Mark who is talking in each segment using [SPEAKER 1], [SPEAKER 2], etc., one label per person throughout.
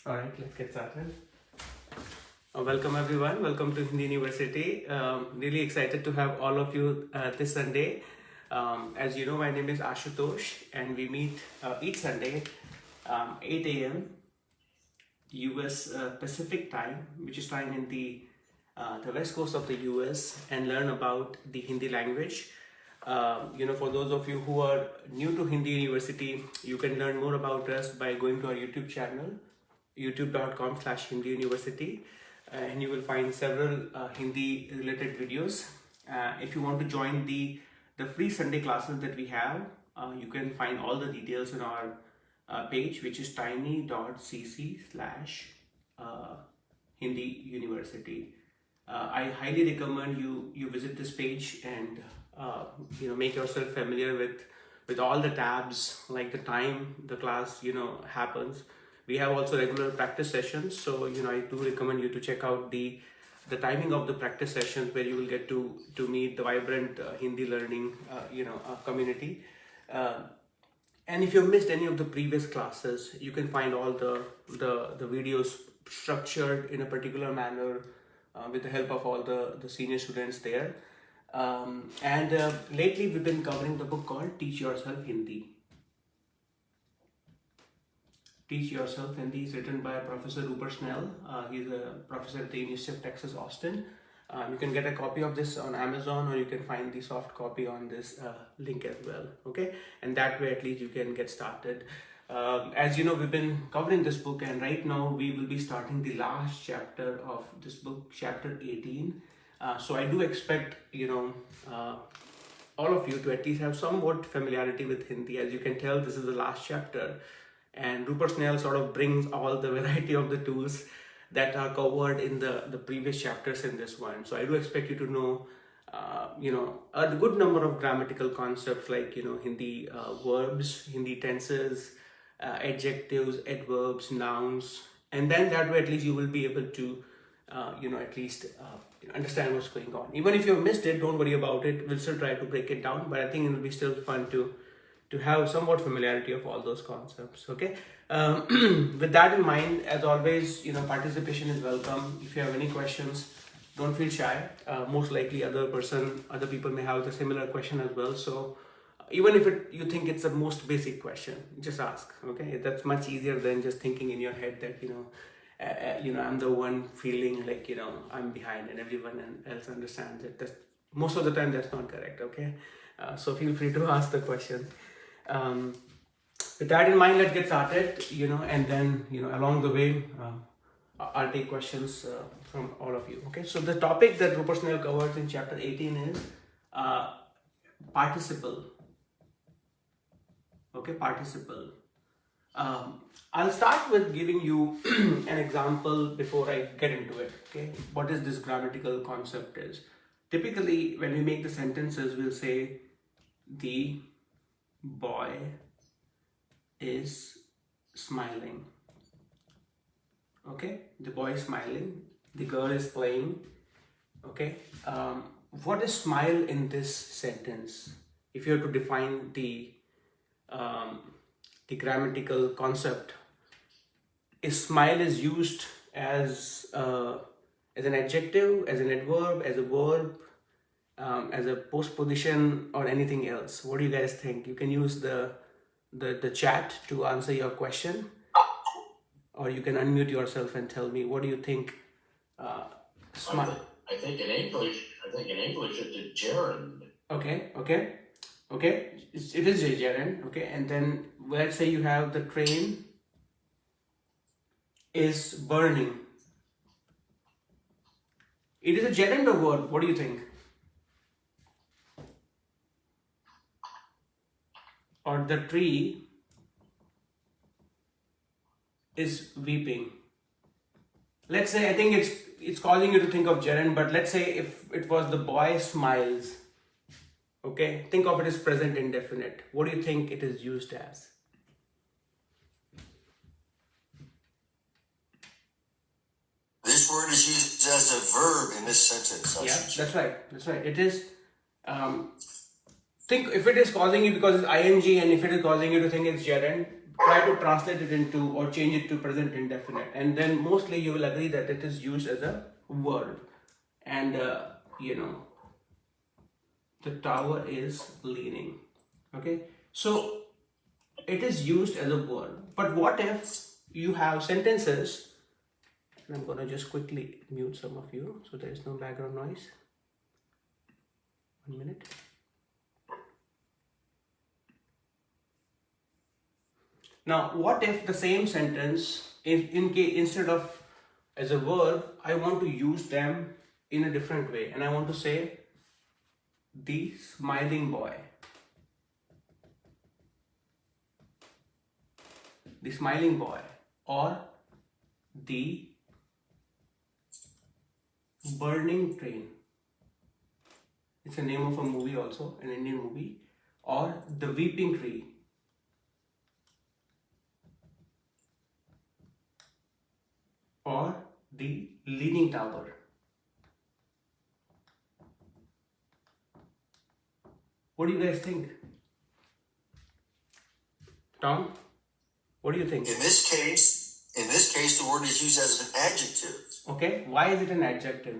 [SPEAKER 1] All right, let's get started. Welcome everyone. Welcome to Hindi University. Really excited to have all of you this Sunday. As you know, my name is Ashutosh, and we meet each Sunday 8 a.m. US Pacific time, which is time in the west coast of the US, and learn about the Hindi language. For those of you who are new to Hindi University, you can learn more about us by going to our YouTube channel, youtube.com/Hindi University, and you will find several Hindi related videos. If you want to join the free Sunday classes that we have, you can find all the details on our page, which is tiny.cc/Hindi University. I highly recommend you visit this page and make yourself familiar with all the tabs, like the time the class happens. We have also regular practice sessions, so I do recommend you to check out the timing of the practice sessions, where you will get to meet the vibrant Hindi learning community. And if you've missed any of the previous classes, you can find all the videos structured in a particular manner with the help of all the senior students there. Lately we've been covering the book called Teach Yourself Hindi. Teach Yourself Hindi is written by Professor Rupert Snell. He's a professor at the University of Texas, Austin. You can get a copy of this on Amazon, or you can find the soft copy on this link as well. Okay, and that way at least you can get started. As you know, we've been covering this book, and right now we will be starting the last chapter of this book, chapter 18. So I do expect all of you to at least have somewhat familiarity with Hindi. As you can tell, this is the last chapter, and Rupert Snell sort of brings all the variety of the tools that are covered in the previous chapters in this one. So I do expect you to know a good number of grammatical concepts, like Hindi verbs, Hindi tenses, adjectives, adverbs, nouns, and then that way at least you will be able to at least understand what's going on. Even if you've missed it, don't worry about it. We'll still try to break it down, but I think it will be still fun to have somewhat familiarity of all those concepts. Okay. With that in mind, as always, participation is welcome. If you have any questions, don't feel shy. Most likely other people may have the similar question as well. So even if you think it's the most basic question, just ask. Okay, that's much easier than just thinking in your head that I'm the one feeling like I'm behind and everyone else understands it. That's most of the time that's not correct. Okay, so feel free to ask the question. With that in mind, let's get started. And then along the way, I'll take questions from all of you. Okay, so the topic that Rupert Snell covers in chapter 18 is participle. Okay, participle. I'll start with giving you an example before I get into it. Okay, what is this grammatical concept is? Typically, when we make the sentences, we'll say the boy is smiling. Okay, the boy is smiling. The girl is playing. Okay, what is smile in this sentence? If you have to define the grammatical concept, smile is used as an adjective, as an adverb, as a verb, as a postposition, or anything else. What do you guys think? You can use the chat to answer your question, or you can unmute yourself and tell me, what do you think? Smile.
[SPEAKER 2] I think in English it's a gerund.
[SPEAKER 1] Okay. It is a gerund. Okay, and then let's say you have the train is burning. It is a gerund or verb? What do you think? Or the tree is weeping. Let's say, I think it's causing you to think of gerund, but let's say if it was the boy smiles. Okay, think of it as present indefinite. What do you think it is used as?
[SPEAKER 3] This word is used as a verb in this sentence.
[SPEAKER 1] Yeah, that's right. It is. Think if it is causing you because it's ing, and if it is causing you to think it's gerund, try to translate it into or change it to present indefinite, and then mostly you will agree that it is used as a verb. And the tower is leaning. Okay, so it is used as a verb. But what if you have sentences, and I'm gonna just quickly mute some of you so there is no background noise. 1 minute. Now, what if the same sentence, instead of as a verb, I want to use them in a different way, and I want to say the smiling boy. The smiling boy, or the burning train. It's the name of a movie also, an Indian movie. Or the weeping tree. Or the leaning tower. What do you guys think? Tom, what do you think?
[SPEAKER 3] In this case, the word is used as an adjective.
[SPEAKER 1] Okay, why is it an adjective?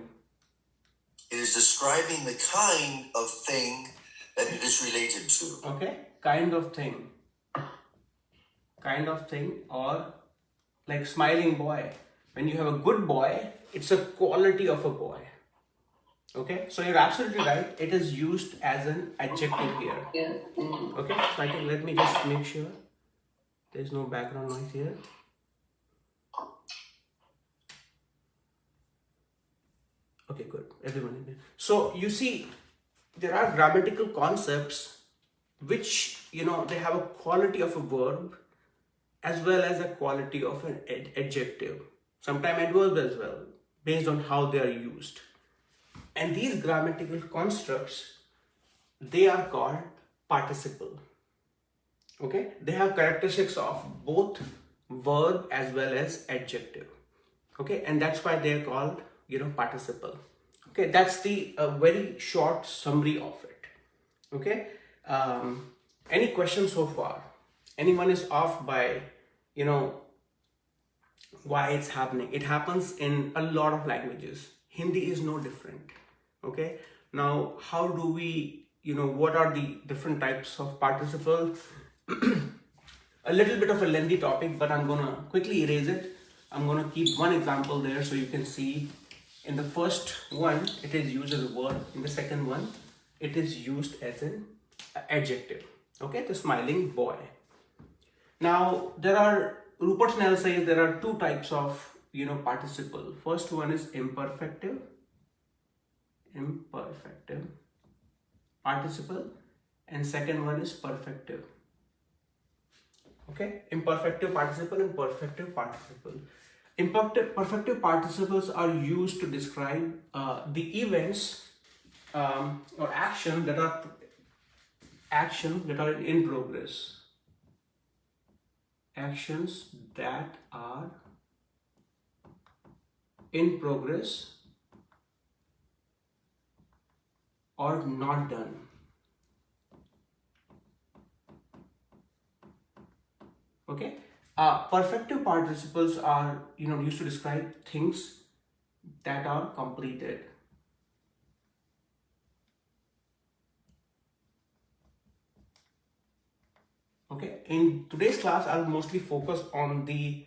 [SPEAKER 3] It is describing the kind of thing that it is related to.
[SPEAKER 1] Okay, kind of thing. Kind of thing, or like smiling boy. When you have a good boy, it's a quality of a boy. Okay, so you're absolutely right. It is used as an adjective here. Okay, so I think let me just make sure there's no background noise here. Okay, good. Everyone in there. So you see, there are grammatical concepts which, they have a quality of a verb as well as a quality of an adjective. Sometimes adverbs as well, based on how they are used. And these grammatical constructs, they are called participle. Okay, they have characteristics of both verb as well as adjective. Okay, and that's why they are called, participle. Okay, that's the very short summary of it. Okay, any questions so far? Anyone is off by, why it's happening? It happens in a lot of languages. Hindi is no different. Okay, now how do we, what are the different types of participle? A little bit of a lengthy topic, but I'm gonna quickly erase it. I'm gonna keep one example there so you can see. In the first one, it is used as a verb. In the second one, it is used as an adjective. Okay, the smiling boy. Now, Rupert Snell says there are two types of, participle. First one is imperfective participle, and second one is perfective. Okay, imperfective participle and perfective participle. Perfective participles are used to describe the events or action that are in progress. Actions that are in progress or not done. Okay, perfective participles are used to describe things that are completed. Okay, in today's class, I'll mostly focus on the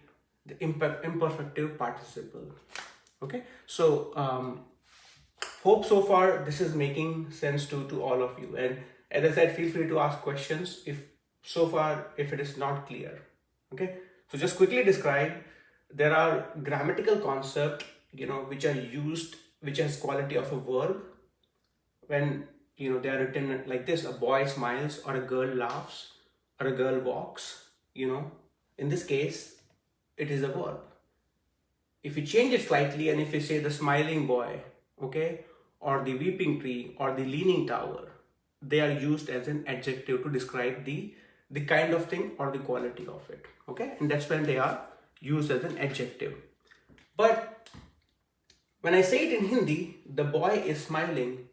[SPEAKER 1] imperfective participle. Okay, so hope so far this is making sense to all of you. And as I said, feel free to ask questions if it is not clear. Okay, so just quickly describe. There are grammatical concepts, which are used, which has quality of a verb. When they are written like this: a boy smiles, or a girl laughs, or a girl walks. In this case, it is a verb. If you change it slightly, and if you say the smiling boy, okay, or the weeping tree, or the leaning tower, they are used as an adjective to describe the kind of thing or the quality of it. Okay, and that's when they are used as an adjective. But when I say it in Hindi, the boy is smiling,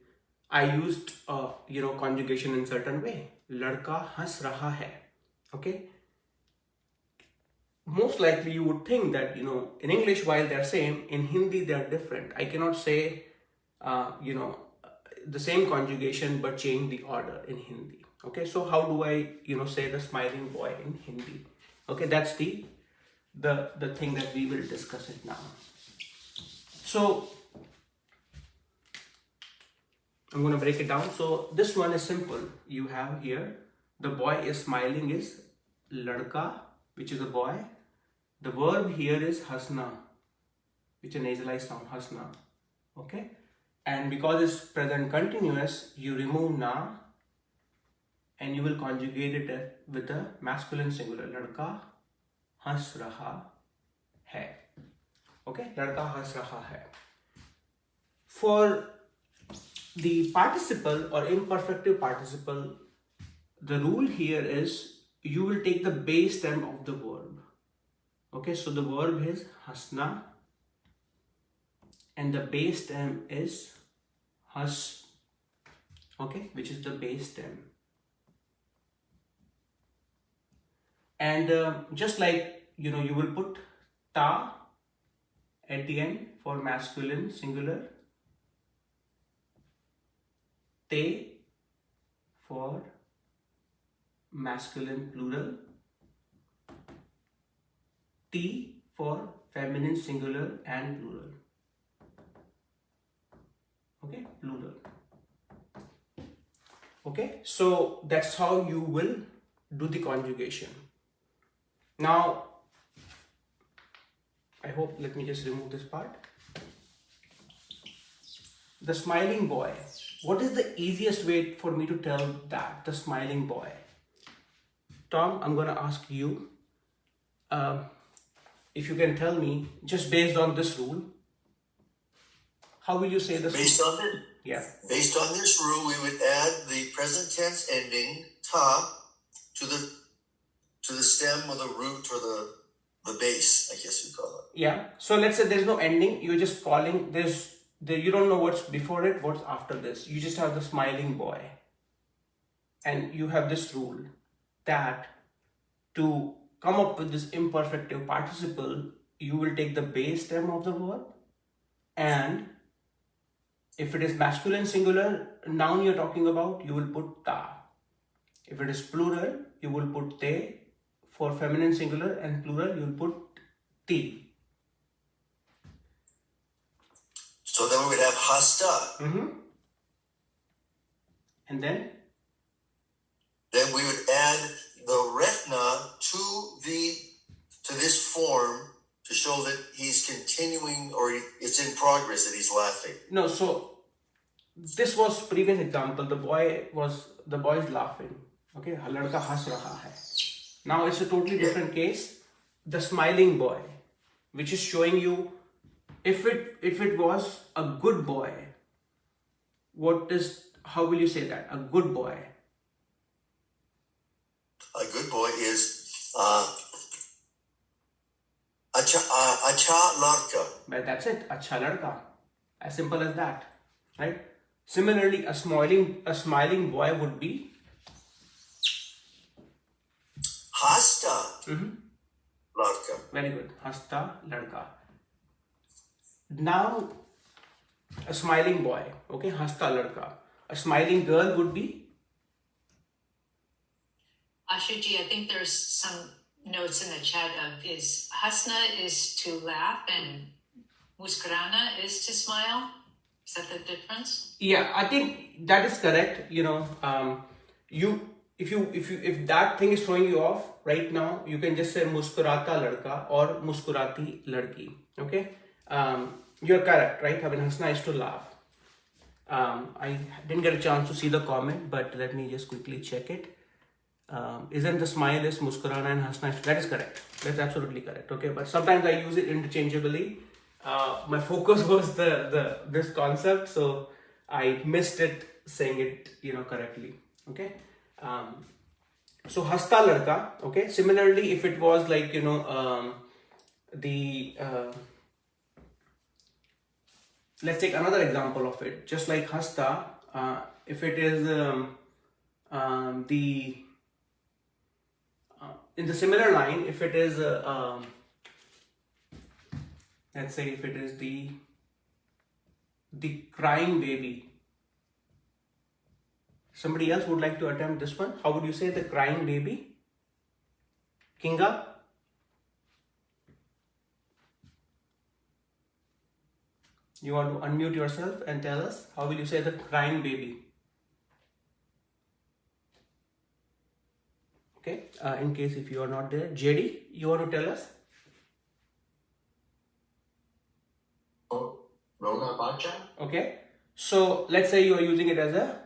[SPEAKER 1] I used conjugation in certain way. Ladka has raha hai. Okay, most likely you would think that, in English, while they're same, in Hindi they're different. I cannot say, the same conjugation but change the order in Hindi. Okay, so how do I, say the smiling boy in Hindi? Okay, that's the thing that we will discuss it now. So I'm going to break it down. So this one is simple. You have here, the boy is smiling is ladka, which is a boy. The verb here is hasna, which is a nasalized sound, hasna. Okay, and because it's present continuous, you remove na and you will conjugate it with a masculine singular. Ladka has raha hai. Okay, ladka has raha hai. For the participle or imperfective participle, the rule here is you will take the base stem of the verb. Okay, so the verb is hasna and the base stem is has. Okay, which is the base stem. And just like, you will put ta at the end for masculine singular, te for masculine plural, ti for feminine singular and plural. Okay, plural. Okay, so that's how you will do the conjugation. Now, I hope, let me just remove this part. The smiling boy. What is the easiest way for me to tell that? The smiling boy. Tom, I'm going to ask you if you can tell me, just based on this rule, how will you say this?
[SPEAKER 3] Based on it?
[SPEAKER 1] Yeah.
[SPEAKER 3] Based on this rule, we would add the present tense ending ta to the stem or the root or the base, I guess you call it.
[SPEAKER 1] Yeah. So let's say there's no ending. You're just calling you don't know what's before it, what's after this. You just have the smiling boy. And you have this rule that to come up with this imperfective participle, you will take the base stem of the verb, and if it is masculine singular, noun you're talking about, you will put ta. If it is plural, you will put te. For feminine singular and plural, you will put ti.
[SPEAKER 3] So then we would have hasta.
[SPEAKER 1] And then?
[SPEAKER 3] Then we would add the retna to this form to show that he's continuing, or it's in progress, that he's laughing.
[SPEAKER 1] No, so this was previous example. The boy is laughing. Okay, ladka has raha hai. Now it's a totally different case. The smiling boy, which is showing you if it was a good boy, how will you say that? A good boy.
[SPEAKER 3] A good boy is acha ladka.
[SPEAKER 1] But that's it. Acha ladka. As simple as that, right? Similarly, a smiling boy would be
[SPEAKER 3] hasta ladka.
[SPEAKER 1] Very good. Hasta ladka. Now, a smiling boy. Okay, hasta ladka. A smiling girl would be
[SPEAKER 4] Ashu Ji, I think there's some notes in the chat of hasna is to laugh and muskarana is to smile. Is that the difference?
[SPEAKER 1] Yeah, I think that is correct. If that thing is throwing you off right now, you can just say muskurata ladka or muskurati ladki. Okay, you're correct, right? I mean, hasna is to laugh. I didn't get a chance to see the comment, but let me just quickly check it. Isn't the smile is muskurana and hasna? That is correct. That's absolutely correct. Okay, but sometimes I use it interchangeably. My focus was this concept, so I missed it saying it correctly. Okay. So hasta ladka. Okay. Similarly, if it was like let's take another example of it. Just like hasta, if it is in the similar line, if it is let's say if it is the crying baby. Somebody else would like to attempt this one. How would you say the crying baby? Kinga? You want to unmute yourself and tell us how will you say the crying baby? Okay, in case if you are not there, JD, you want to tell us?
[SPEAKER 2] Rona Bacha?
[SPEAKER 1] Okay, so let's say you are using it as a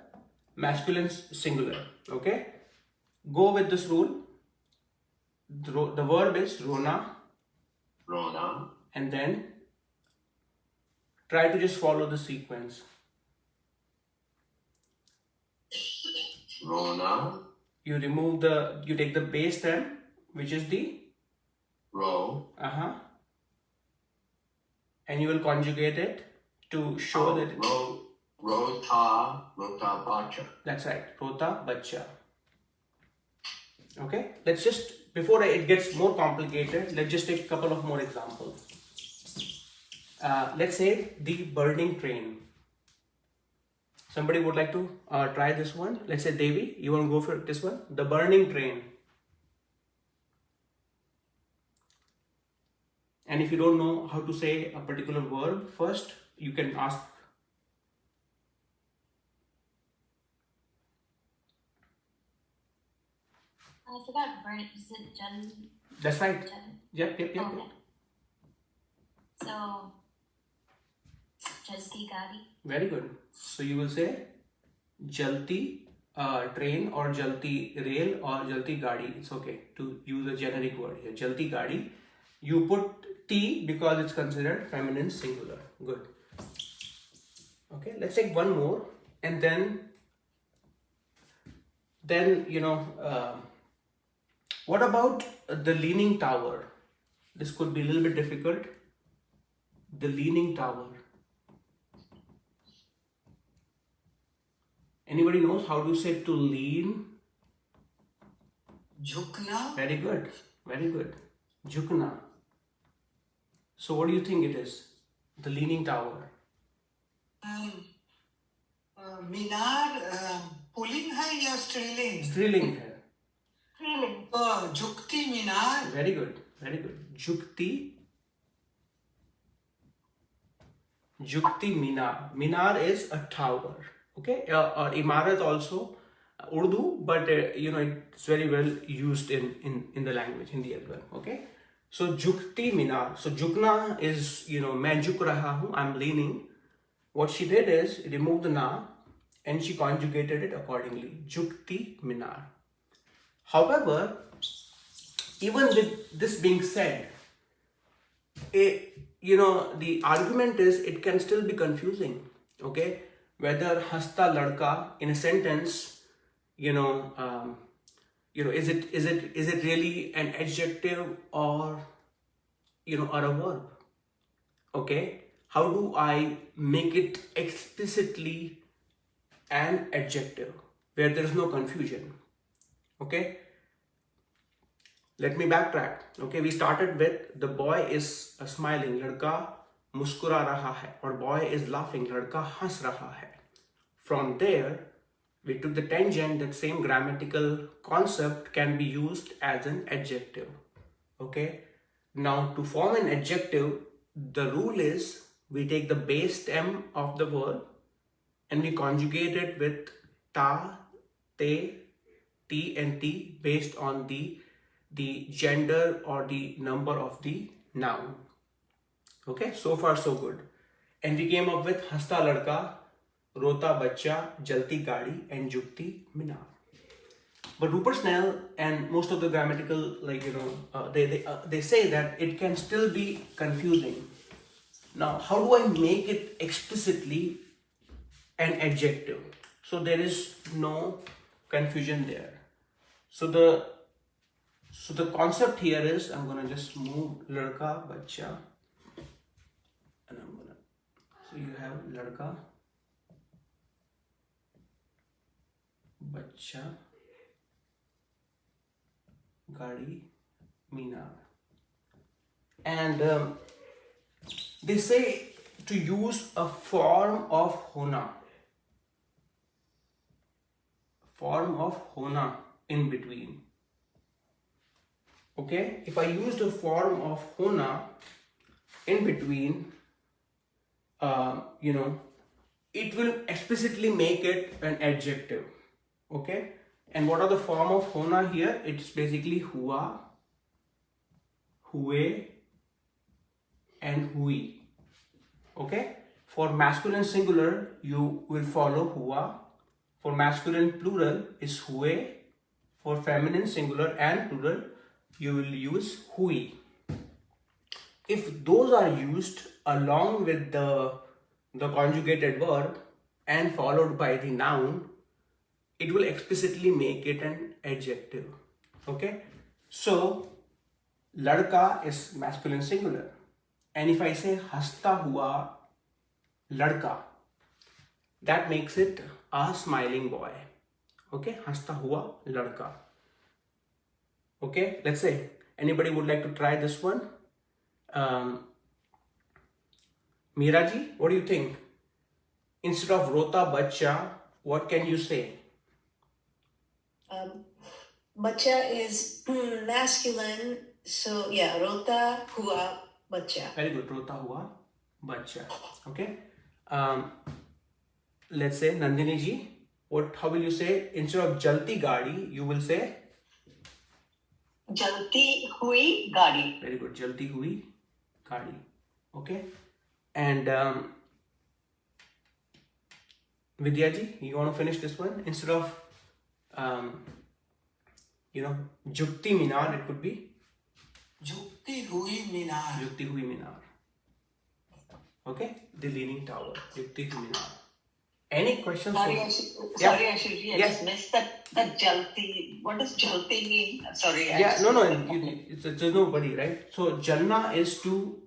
[SPEAKER 1] masculine singular. Okay, go with this rule. The verb is Rona,
[SPEAKER 2] Rona.
[SPEAKER 1] and then try to just follow the sequence.
[SPEAKER 2] Rona.
[SPEAKER 1] You take the base stem, which is the
[SPEAKER 2] Ro.
[SPEAKER 1] and you will conjugate it to show that
[SPEAKER 2] Rota Bacha.
[SPEAKER 1] that's right, Rota Bacha. Okay, let's just, before it gets more complicated, let's just take a couple of more examples. Let's say the burning train. Somebody would like to try this one. Let's say Devi, you want to go for this one? The burning train. And if you don't know how to say a particular verb, first you can ask.
[SPEAKER 5] I forgot burn. Is it Jan?
[SPEAKER 1] That's right.
[SPEAKER 5] Jan?
[SPEAKER 1] Yep.
[SPEAKER 5] Okay. So, Jalti Gadi.
[SPEAKER 1] Very good. So you will say Jalti train or Jalti rail or Jalti gadi. It's okay to use a generic word here. Jalti gadi. You put T because it's considered feminine singular. Good. Okay, let's take one more, and then what about the leaning tower? This could be a little bit difficult. The leaning tower. Anybody knows how to say to lean?
[SPEAKER 6] Jhukna.
[SPEAKER 1] Very good. Very good. Jhukna. So what do you think it is? The leaning tower.
[SPEAKER 6] Minar pulling है या स्त्रीलिंग?
[SPEAKER 1] स्त्रीलिंग है.
[SPEAKER 6] तो झुकती मीनार.
[SPEAKER 1] Very good. Very good. Jukti Minar. Minar is a tower. Okay. Or Imarat also. Urdu, but it's very well used in the language, Hindi as well. Okay. So Jukti Minar. So Jukna is, main juk raha hu, I'm leaning. What she did is remove the na and she conjugated it accordingly. Jukti Minar. However, even with this being said, the argument is it can still be confusing. Okay, whether hasta ladka in a sentence, is it really an adjective or or a verb? Okay, how do I make it explicitly an adjective where there is no confusion? Okay, let me backtrack. Okay, we started with the boy is smiling, ladka muskura raha hai, or boy is laughing, ladka has raha hai. From there, we took the tangent that same grammatical concept can be used as an adjective. Okay, now to form an adjective, the rule is we take the base stem of the verb and we conjugate it with ta, te, ti and ti based on the gender or the number of the noun. Okay, so far so good. And we came up with hasta ladka, rota bacha, jalti gadi and jukti minar. But Rupert Snell and most of the grammatical, they say that it can still be confusing. Now, how do I make it explicitly an adjective? So there is no confusion there. So the concept here is, I'm gonna just move ladka, bacha, and so you have ladka, bacha, gadi, Minar. And they say to use a form of hona. Form of hona in between. Okay, if I used a form of hona in between, it will explicitly make it an adjective. Okay, and what are the form of hona here? It's basically hua, hue, and hui. Okay, for masculine singular, you will follow hua. For masculine plural is hue. For feminine singular and plural, you will use hui. If those are used along with the conjugated verb and followed by the noun, it will explicitly make it an adjective. Okay, so ladka is masculine singular, and if I say hasta hua ladka, that makes it a smiling boy. Okay, hasta hua ladka. Okay, let's say anybody would like to try this one. Miraji, what do you think? Instead of rota bacha, what can you say?
[SPEAKER 7] Bacha is masculine, so yeah, rota hua bacha.
[SPEAKER 1] Very good, rota hua bacha. Okay. Let's say Nandini ji, how will you say? Instead of jalti gadi, you will say
[SPEAKER 8] jalti hui gadi.
[SPEAKER 1] Very good, jalti hui gadi. Okay. And Vidya ji, you want to finish this one? Instead of Jukti Minar, it could be
[SPEAKER 6] Jukti hui minar.
[SPEAKER 1] Jukti Hui Minar. Okay, the leaning tower. Jukti Hui Minar. Any questions?
[SPEAKER 8] Sorry,
[SPEAKER 1] Yeah.
[SPEAKER 8] Ashu Ji, I
[SPEAKER 1] Yeah.
[SPEAKER 8] just missed that jalti. What does jalti mean? Sorry.
[SPEAKER 1] Yeah, no, it's nobody, right? So Jalna is to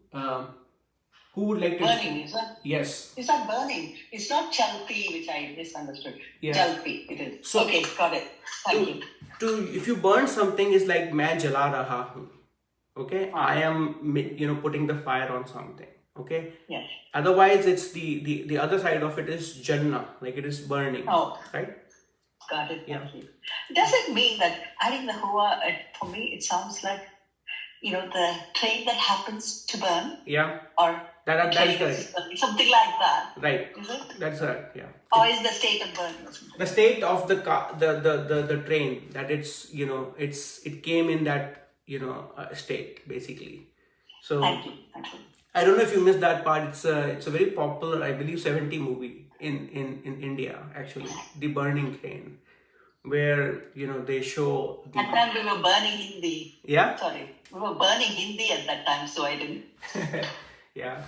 [SPEAKER 1] who would like to?
[SPEAKER 8] Burning, is that?
[SPEAKER 1] Yes.
[SPEAKER 8] It's not burning. It's not jalti, which I misunderstood.
[SPEAKER 1] Yeah.
[SPEAKER 8] Jalti, it is.
[SPEAKER 1] So-
[SPEAKER 8] okay, got it. Thank you.
[SPEAKER 1] If you burn something, is like main jala raha hu. Okay, I am putting the fire on something. Okay.
[SPEAKER 8] Yes.
[SPEAKER 1] Otherwise, it's the other side of it is Janna, like it is burning.
[SPEAKER 8] Oh.
[SPEAKER 1] Right.
[SPEAKER 8] Got it.
[SPEAKER 1] Yeah.
[SPEAKER 8] Thank you. Does it mean that adding the hua, for me, it sounds like, the train that happens to burn?
[SPEAKER 1] Yeah.
[SPEAKER 8] Or
[SPEAKER 1] That is
[SPEAKER 8] train
[SPEAKER 1] correct.
[SPEAKER 8] burning, something like that.
[SPEAKER 1] Right.
[SPEAKER 8] Is it?
[SPEAKER 1] That's right. Yeah.
[SPEAKER 8] Or is the state of burning or something?
[SPEAKER 1] The state of the car, the train, that it came in that state basically. So
[SPEAKER 8] Thank you. Thank you.
[SPEAKER 1] I don't know if you missed that part. It's a very popular, I believe, 70 movie in India actually, The Burning Train, where they show the
[SPEAKER 8] At that time we were burning Hindi.
[SPEAKER 1] yeah.
[SPEAKER 8] Sorry. We were burning Hindi at that time, so I didn't.
[SPEAKER 1] Yeah.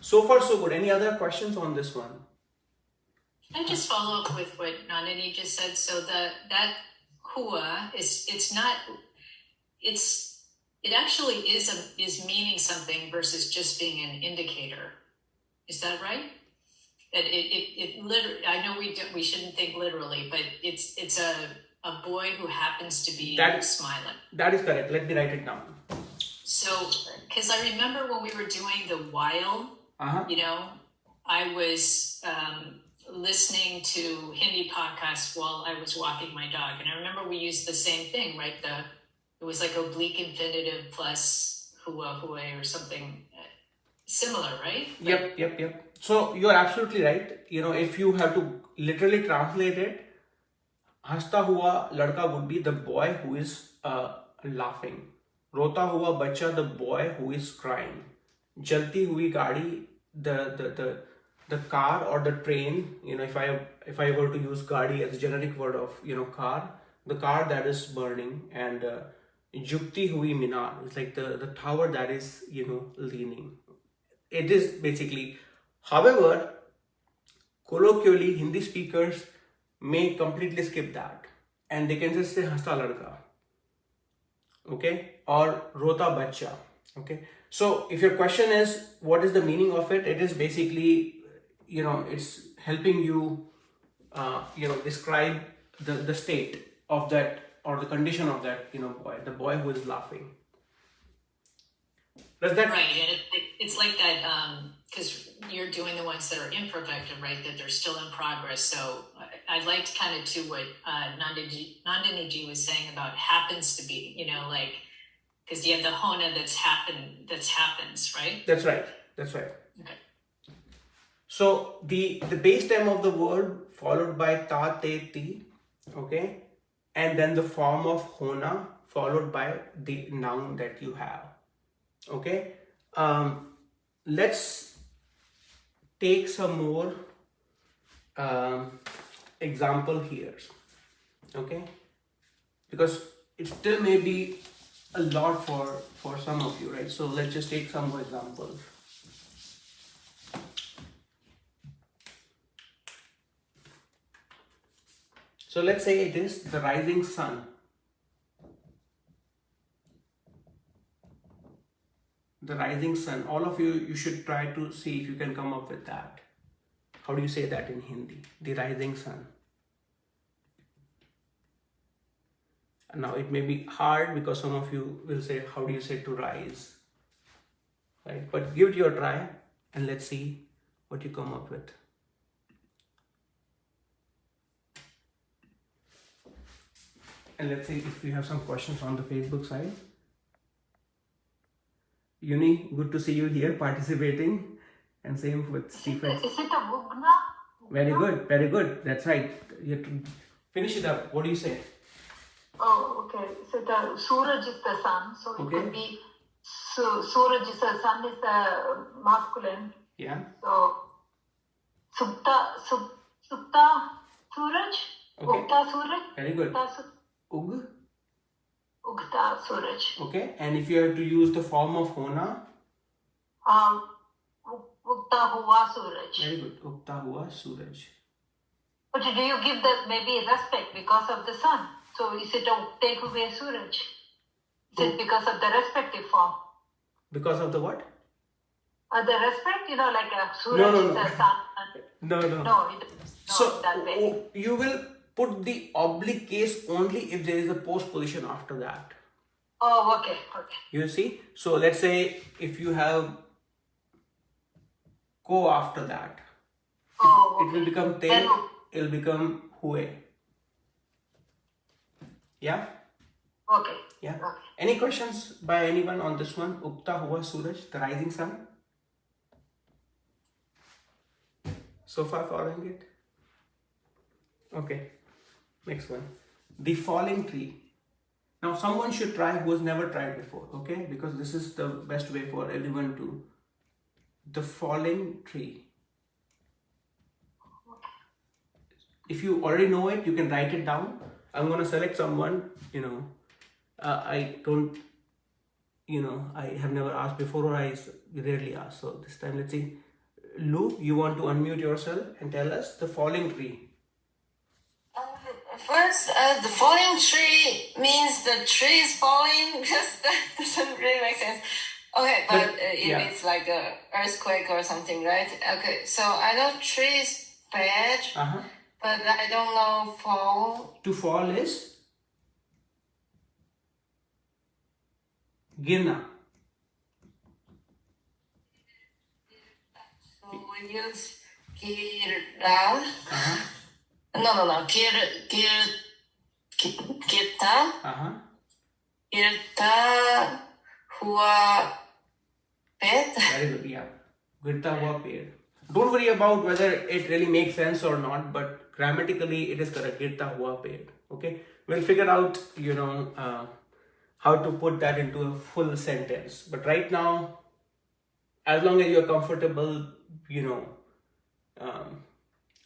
[SPEAKER 1] So far so good. Any other questions on this one?
[SPEAKER 4] I just follow up with what Nandini just said. So that hua it actually is meaning something versus just being an indicator. Is that right? That it literally, I know we shouldn't think literally, but it's a boy who happens to be smiling.
[SPEAKER 1] That is correct. Let me write it down.
[SPEAKER 4] So, because I remember when we were doing the while, I was listening to Hindi podcasts while I was walking my dog. And I remember we used the same thing, right? It was like oblique infinitive plus hua or something similar, right?
[SPEAKER 1] Yep. So you're absolutely right. If you have to literally translate it, hasta hua ladka would be the boy who is laughing. Rota hua bacha, the boy who is crying. Jalti hui gadi, the car or the train. If I were to use gadi as a generic word of car, the car that is burning, and jukti hui minar is like the tower that is leaning. It is basically, however, colloquially Hindi speakers may completely skip that and they can just say hasta ladka, okay, or rota bacha. Okay, so if your question is what is the meaning of it, it is basically it's helping you describe the state of that or the condition of that boy, the boy who is laughing. Does that
[SPEAKER 4] right? And it's like that because you're doing the ones that are imperfective, right? That they're still in progress. So I liked kind of to what Nandini Ji was saying about happens to be, like because you have the hona that's happens, right?
[SPEAKER 1] That's right.
[SPEAKER 4] Okay.
[SPEAKER 1] So the base stem of the word followed by ta, te, ti, okay, and then the form of hona followed by the noun that you have, okay. Let's take some more example here, okay, because it still may be a lot for some of you, right? So let's just take some more examples. So let's say it is the rising sun. The rising sun. All of you should try to see if you can come up with that. How do you say that in Hindi? The rising sun. Now it may be hard because some of you will say, how do you say to rise? Right? But give it your try and let's see what you come up with. And let's see if we have some questions on the Facebook side. Uni, good to see you here participating. And same with Stephen.
[SPEAKER 5] Is it a bugna?
[SPEAKER 1] Very good. That's right. You have to finish it up. What do you say?
[SPEAKER 5] Oh, okay. So the Suraj is the sun. So it
[SPEAKER 1] Okay.
[SPEAKER 5] could be Suraj is the sun is the masculine.
[SPEAKER 1] Yeah.
[SPEAKER 5] So Supta Suraj.
[SPEAKER 1] Okay.
[SPEAKER 5] Ugta Suraj.
[SPEAKER 1] Very good.
[SPEAKER 5] Ugta
[SPEAKER 1] Ug.
[SPEAKER 5] Suraj.
[SPEAKER 1] Okay. And if you have to use the form of hona,
[SPEAKER 5] Ugta Hua Suraj.
[SPEAKER 1] very good. Ukta hua suraj.
[SPEAKER 5] But do you give the maybe respect because of the sun? So is it a take away Suraj? Is it because of the respective form?
[SPEAKER 1] Because of the what?
[SPEAKER 5] The respect, like a Suraj
[SPEAKER 1] No.
[SPEAKER 5] is a sun.
[SPEAKER 1] No.
[SPEAKER 5] No,
[SPEAKER 1] So
[SPEAKER 5] that way.
[SPEAKER 1] you will put the oblique case only if there is a post position after that.
[SPEAKER 5] Oh, okay.
[SPEAKER 1] You see? So let's say if you have ko after that,
[SPEAKER 5] Oh,
[SPEAKER 1] it will become te,
[SPEAKER 5] Then-
[SPEAKER 1] it will become hue. Yeah?
[SPEAKER 5] Okay.
[SPEAKER 1] Yeah.
[SPEAKER 5] Okay.
[SPEAKER 1] Any questions by anyone on this one? Ukta hua suraj, the rising sun? So far following it? Okay. Next one. The falling tree. Now someone should try who has never tried before, okay? Because this is the best way for everyone to. The falling tree. If you already know it, you can write it down. I'm going to select someone, I don't, I have never asked before or I rarely ask. So this time, let's see. Lou, you want to unmute yourself and tell us the falling tree.
[SPEAKER 9] First, the falling tree means the tree is falling. Just that doesn't really make sense. Okay, but
[SPEAKER 1] yeah.
[SPEAKER 9] it's like a earthquake or something, right? Okay, so I know tree is bad, but I don't know fall.
[SPEAKER 1] To fall is girna.
[SPEAKER 9] So we use girda. No. Girta. Girta hua pet.
[SPEAKER 1] Very good, yeah. Girta hua ped. Don't worry about whether it really makes sense or not, but grammatically it is correct. Girta hua ped. Okay? We'll figure out, how to put that into a full sentence. But right now, as long as you're comfortable,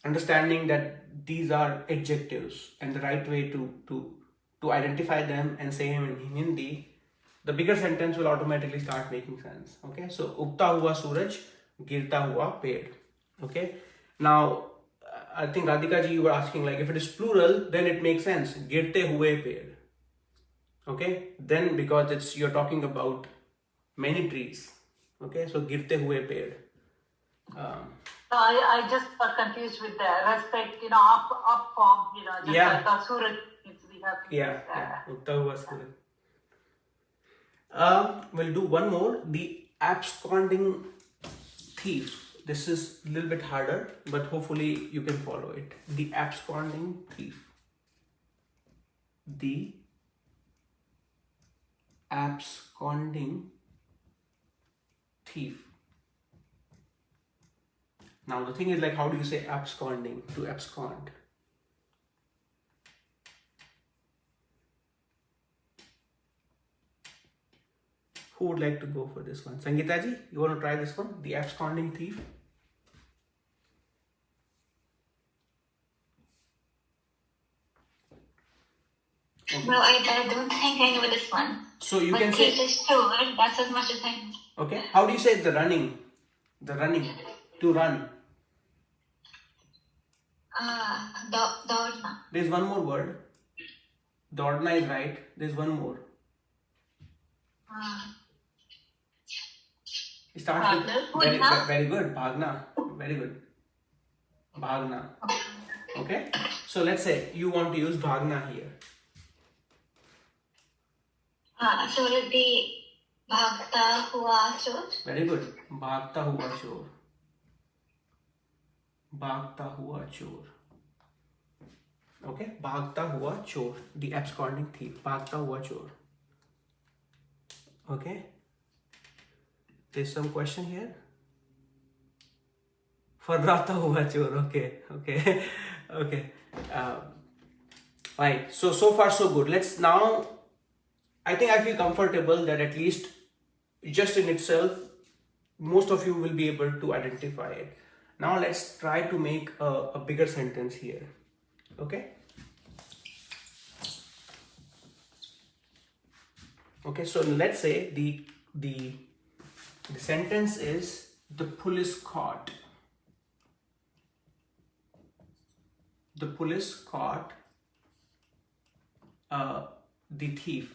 [SPEAKER 1] understanding that these are adjectives and the right way to identify them and say them in Hindi, the bigger sentence will automatically start making sense. Okay, so Ugta hua suraj, girta hua ped. Okay, now I think Radhika ji, you were asking like if it is plural, then it makes sense. Girte hue ped. Okay, then because you're talking about many trees. Okay, so girte hue ped.
[SPEAKER 5] I just got confused with the respect, up form, just
[SPEAKER 1] Yeah.
[SPEAKER 5] like Suraj, we have to
[SPEAKER 1] Yeah,
[SPEAKER 5] use that.
[SPEAKER 1] Uggta hua suraj. We'll do one more. The absconding thief. This is a little bit harder, but hopefully you can follow it. The absconding thief. The absconding thief. Now the thing is, like, how do you say absconding? To abscond. Who would like to go for this one? Sangeeta ji, you want to try this one? The absconding thief?
[SPEAKER 5] Okay. No, I don't think I know this one.
[SPEAKER 1] So you can say...
[SPEAKER 5] Sure, that's as much as I know.
[SPEAKER 1] Okay. How do you say the running? The running. To run.
[SPEAKER 5] Daudna.
[SPEAKER 1] There's one more word. Daudna is right. There's one more. It starts with very good. Bhagna. Very good. Bhagna. Okay. So let's say you want to use bhagna here.
[SPEAKER 5] So it would be bhagta hua chor.
[SPEAKER 1] Very good. Bhagta hua chor. Bhagta hua chor. Okay. Bhagta hua chor. The absconding thief. Bhagta hua chor. Okay. There's some question here. Farrata hua chor. Okay. Okay. Okay. Right. So far so good. Let's now. I think I feel comfortable that at least just in itself, most of you will be able to identify it. Now let's try to make a bigger sentence here. Okay. Okay. So let's say the sentence is the police caught. The police caught the thief.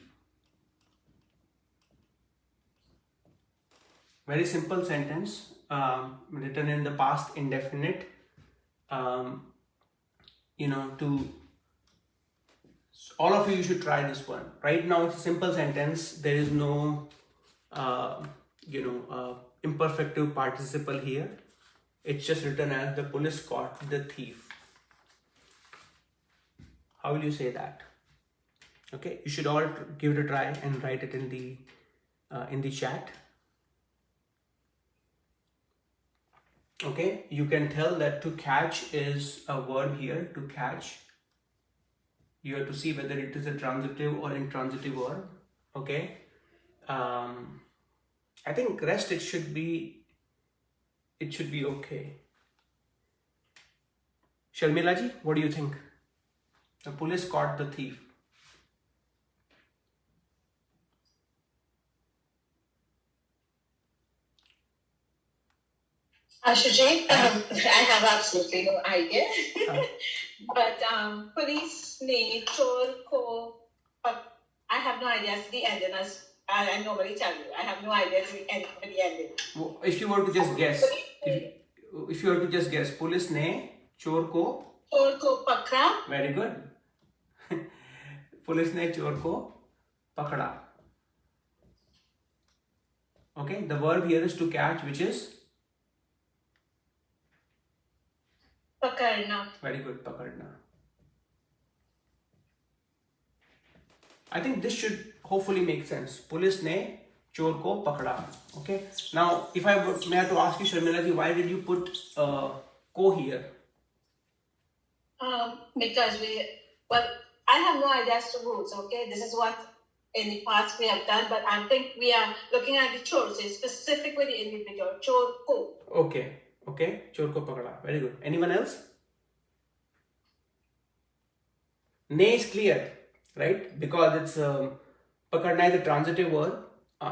[SPEAKER 1] Very simple sentence, written in the past indefinite. All of you should try this one. Right now it's a simple sentence. There is no, imperfective participle here. It's just written as the police caught the thief. How will you say that? Okay, you should all give it a try and write it in the chat. Okay, you can tell that to catch is a verb here, to catch. You have to see whether it is a transitive or intransitive verb. Okay. I think rest it should be okay. Sharmila ji, what do you think? The police caught the thief.
[SPEAKER 7] Ashu Ji, I have absolutely no idea. But police ne chor ko, I have no idea the ending, as I normally tell you. I have no idea the ending.
[SPEAKER 1] Well, if you were to just guess, if you were to just guess, police ne chor ko
[SPEAKER 7] pakda.
[SPEAKER 1] Very good. Police ne chor ko pakda. Okay, the verb here is to catch, which is
[SPEAKER 7] Pakarna.
[SPEAKER 1] very good, pakadna. I think this should hopefully make sense. Police ne chor ko pakda. Okay. Now, if I may have to ask you, Sharmila ji, why did you put ko here?
[SPEAKER 7] Because I have no idea as to rules. Okay, this is what in the past we have done, but I think we are looking at the chores, specifically the individual chor ko.
[SPEAKER 1] Okay. Okay, chor ko pakda. Very good. Anyone else? Ne is clear, right? Because it's pakadna is a transitive verb.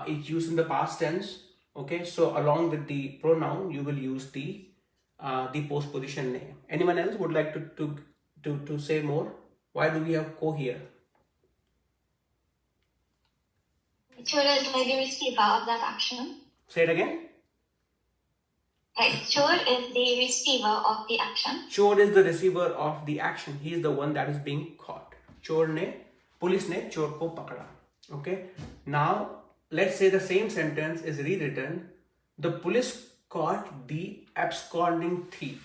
[SPEAKER 1] It's used in the past tense. Okay, so along with the pronoun, you will use the postposition ne. Anyone else would like to say more? Why do we have ko here?
[SPEAKER 5] Chor is like the receiver of that action.
[SPEAKER 1] Say it again.
[SPEAKER 5] Chor is the receiver of the action.
[SPEAKER 1] Chor is the receiver of the action. He is the one that is being caught. Police ने चोर को पकड़ा. Okay. Now let's say the same sentence is rewritten. The police caught the absconding thief.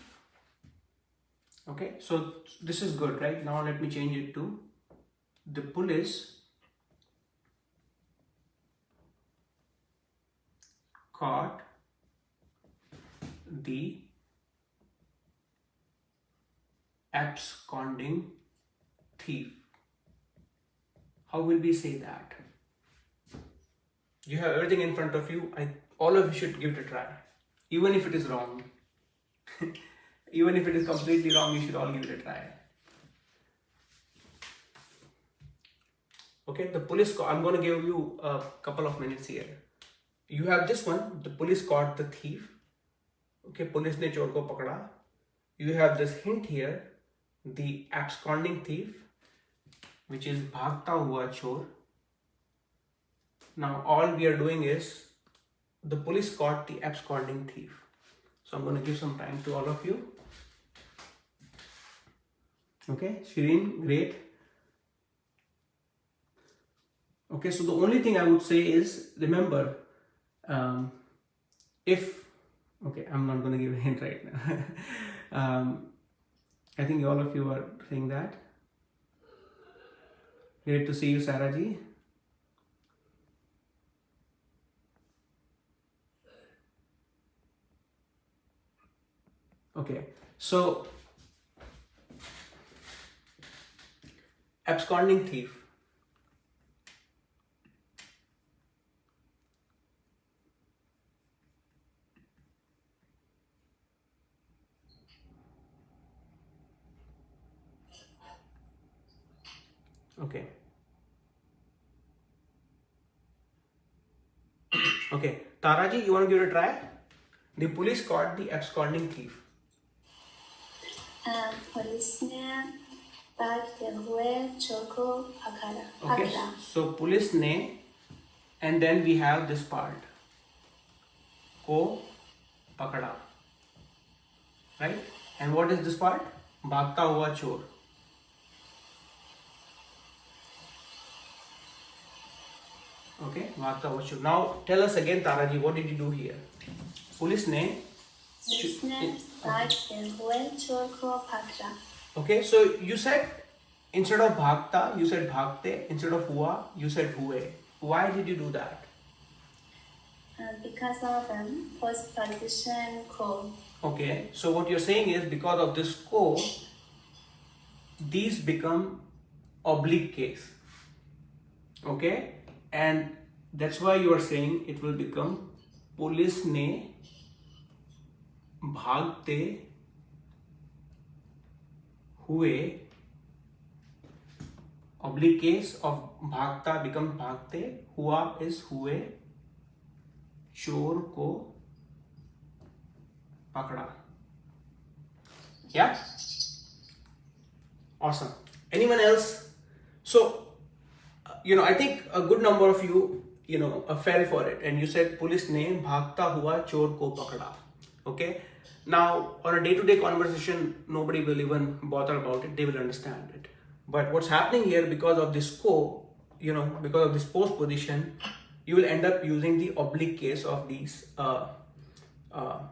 [SPEAKER 1] Okay, so this is good, right? Now let me change it to the police caught the absconding thief. How will we say that? You have everything in front of you. All of you should give it a try, even if it is wrong. Even if it is completely wrong, you should all give it a try. Okay, the police. I'm going to give you a couple of minutes here. You have this one. The police caught the thief. Okay, police ne chor ko pakda. You have this hint here. The absconding thief, which is bhagta hua chor. Now all we are doing is the police caught the absconding thief. So I'm going to give some time to all of you. Okay, Shireen, great. Okay, so the only thing I would say is remember, okay, I'm not going to give a hint right now. I think all of you are saying that. Great to see you, Sarah Ji. Okay, so absconding thief. Okay. Okay, Taraji, you want to give it a try? The police caught the absconding thief.
[SPEAKER 10] Police ने भागते हुए चोर को पकड़ा.
[SPEAKER 1] Okay, so police ne, and then we have this part. Ko pakada. Right? And what is this part? Bhagta hua chor. Okay, bhagta hua chor. Now tell us again, Taraji, what did you do here? Police ne
[SPEAKER 10] भागते हुए चोर को पकड़ा.
[SPEAKER 1] Okay, so you said instead of bhagta, you said bhagte. Instead of hua, you said hue. Why did you do that?
[SPEAKER 10] Because of postposition ko.
[SPEAKER 1] Okay, so what you're saying is because of this ko, these become oblique case. Okay, and that's why you are saying it will become police ne bhagte हुए, oblique case of bhagta becomes bhagte, hua is हुए, चोर को पकड़ा. Yeah? Awesome. Anyone else? So, I think a good number of you, fell for it and you said police ने भागता हुआ चोर को पकड़ा. Okay? Now, on a day-to-day conversation, nobody will even bother about it. They will understand it. But what's happening here, because of this because of this post position, you will end up using the oblique case of these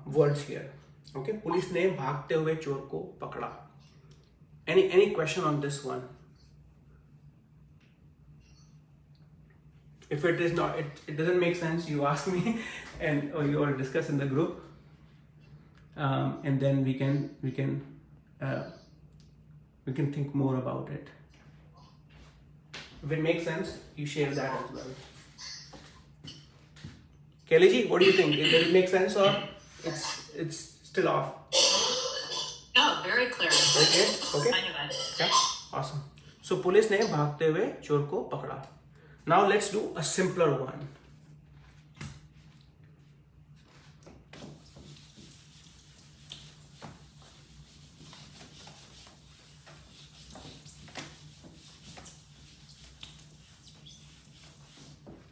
[SPEAKER 1] words here. Okay? Police ने भागते हुए चोर को पकड़ा. Any question on this one? If it is not, it doesn't make sense, you ask me or you all discuss in the group. And then we can think more about it. If it makes sense, you share that as well. Kelly ji, what do you think? Does it make sense or it's still off?
[SPEAKER 4] No, very clear.
[SPEAKER 1] Okay. Yeah, awesome. So police ने भागते हुए चोर को पकड़ा. Now let's do a simpler one.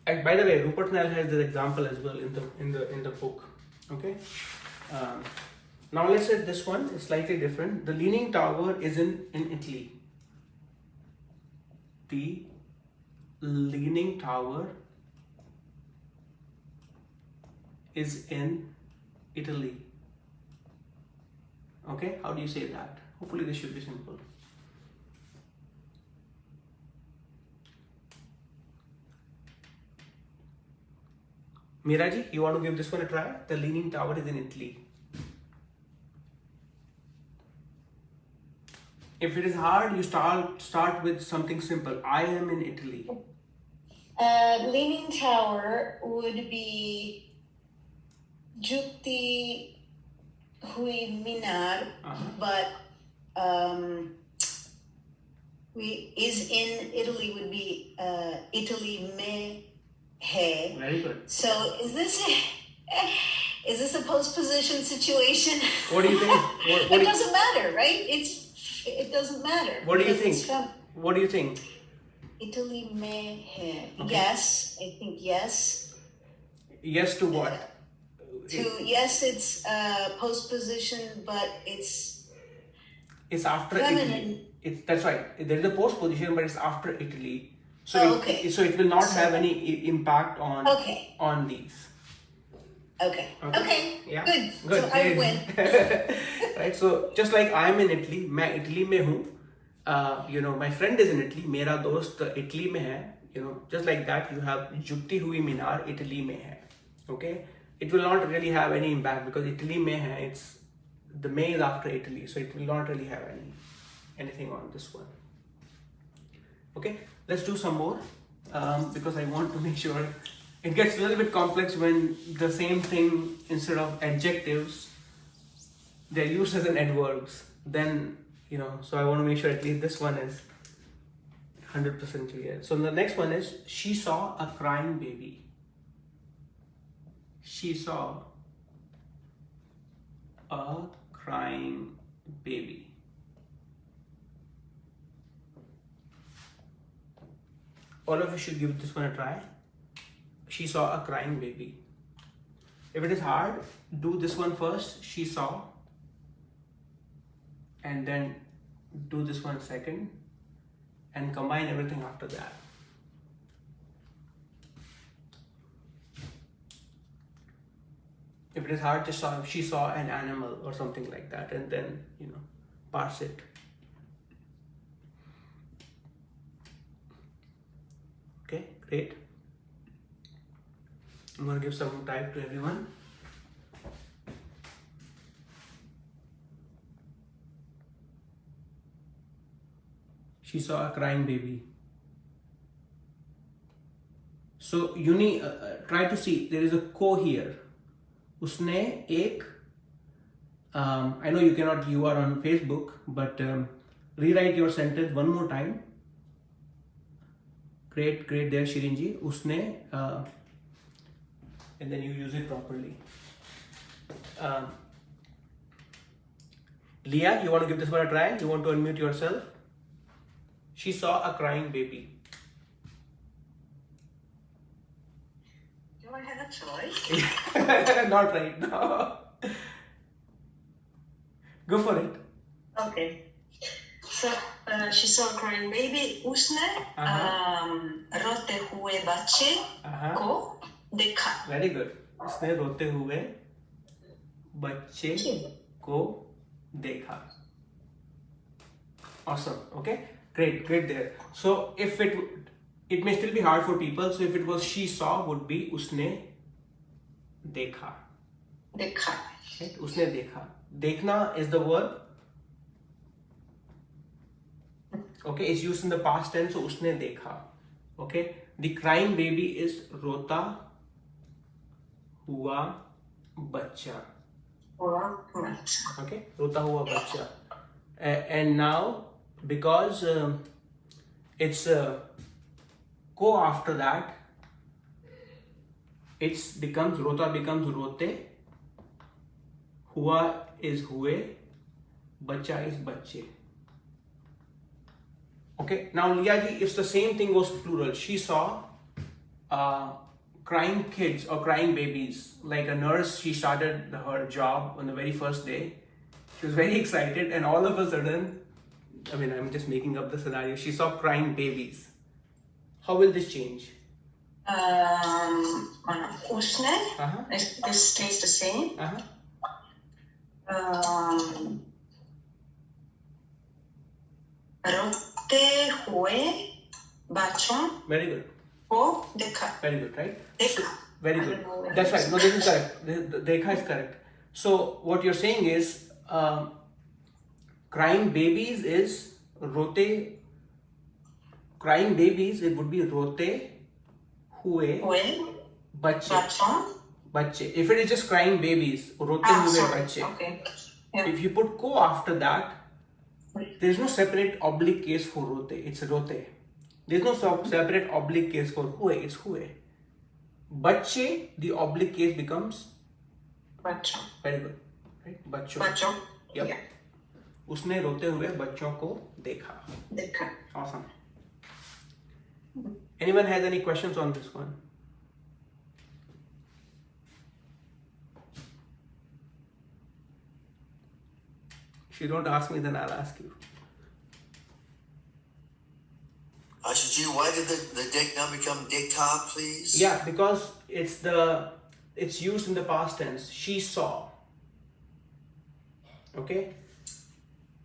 [SPEAKER 1] And by the way, Rupert Nell has this example as well in the book. Okay. Now let's say this one is slightly different. The Leaning Tower is in Italy. the Leaning Tower is in Italy. Okay, how do you say that? Hopefully this should be simple. Miraji, you want to give this one a try? The Leaning Tower is in Italy. If it is hard, you start with something simple. I am in Italy.
[SPEAKER 8] Leaning Tower would be Jukti Hui Minar, but is in Italy would be Italy Me Hai.
[SPEAKER 1] Very good.
[SPEAKER 8] So is this a postposition situation?
[SPEAKER 1] What do you think?
[SPEAKER 8] It doesn't matter, right? It doesn't matter.
[SPEAKER 1] What do you think? What do you think?
[SPEAKER 8] Italy Me Hai.
[SPEAKER 1] Okay.
[SPEAKER 8] Yes, I think yes.
[SPEAKER 1] Yes to what?
[SPEAKER 8] Yes, it's postposition, but it's
[SPEAKER 1] after
[SPEAKER 8] feminine.
[SPEAKER 1] Italy. That's right. There is a postposition, but it's after Italy. So
[SPEAKER 8] okay.
[SPEAKER 1] So it will not have any impact on these.
[SPEAKER 8] Okay.
[SPEAKER 1] Yeah.
[SPEAKER 8] Good.
[SPEAKER 1] Good.
[SPEAKER 8] So I win.
[SPEAKER 1] Right. So just like I'm in Italy, मैं Italy में हूँ. My friend is in Italy. मेरा दोस्त Italy में है. Just like that, you have झुकती हुई मीनार Italy में है. Okay. It will not really have any impact because Italy में है. It's the May is after Italy, so it will not really have anything on this one. Okay. Let's do some more because I want to make sure. It gets a little bit complex when the same thing, instead of adjectives, they're used as an adverbs. Then, so I want to make sure at least this one is 100% clear. So the next one is, she saw a crying baby. She saw a crying baby. All of you should give this one a try. She saw a crying baby. If it is hard, do this one first. She saw. And then do this one second. And combine everything after that. If it is hard, just she saw an animal or something like that. And then, parse it. Okay, great. I'm going to give some time to everyone. She saw a crying baby. So you need try to see, there is a ko here. Usne ek, I know you are on Facebook, but rewrite your sentence one more time. Great there, Shirinji. Usne, and then you use it properly. Leah, you want to give this one a try? You want to unmute yourself? She saw a crying baby.
[SPEAKER 8] Do I have a choice?
[SPEAKER 1] Not right now. Go for it.
[SPEAKER 8] Okay. So she saw a crying baby. Usne rote hue bache ko dekha.
[SPEAKER 1] Very good. उसने रोते हुए बच्चे को देखा. Awesome. Okay. Great there. So if it may still be hard for people. So if it was she saw, would be उसने देखा.
[SPEAKER 8] Dekha.
[SPEAKER 1] Right? उसने देखा. देखना is the verb. Okay, it's used in the past tense. So उसने देखा. Okay. The crying baby is रोता हुआ बच्चा. Okay, रोता हुआ बच्चा. And now, because it's ko after that, rota becomes rote, hua is hue, bacha is bache. Okay, now Liaji, if the same thing goes plural, she saw crying kids or crying babies. Like a nurse, she started her job on the very first day. She was very excited, and all of a sudden, I'm just making up the scenario, she saw crying babies. How will this change?
[SPEAKER 7] Usne. This stays the same. Rote hue bachon.
[SPEAKER 1] Very good.
[SPEAKER 7] Wo dekha.
[SPEAKER 1] Very good, right?
[SPEAKER 7] Dekha.
[SPEAKER 1] Very good. That's right. No, this is correct. The dekha is correct. So what you're saying is crying babies is rote. Crying babies, it would be rote hue bache. If it is just crying babies, rote hue bache.
[SPEAKER 7] Okay. Yeah.
[SPEAKER 1] If you put ko after that, there is no separate oblique case for rote. It's rote. There is no separate oblique case for hue. It's hue. Bache, the oblique case becomes
[SPEAKER 7] Bacho.
[SPEAKER 1] very good, right? Bacho.
[SPEAKER 7] Bacho.
[SPEAKER 1] Yep.
[SPEAKER 7] Yeah.
[SPEAKER 1] उसने रोते हुए बच्चों को देखा.
[SPEAKER 7] Dekha.
[SPEAKER 1] Awesome. Anyone has any questions on this one? If you don't ask me, then I'll ask you.
[SPEAKER 3] Ashu Ji, why did the dekna become dekha, please?
[SPEAKER 1] Yeah, because it's used in the past tense. She saw. Okay?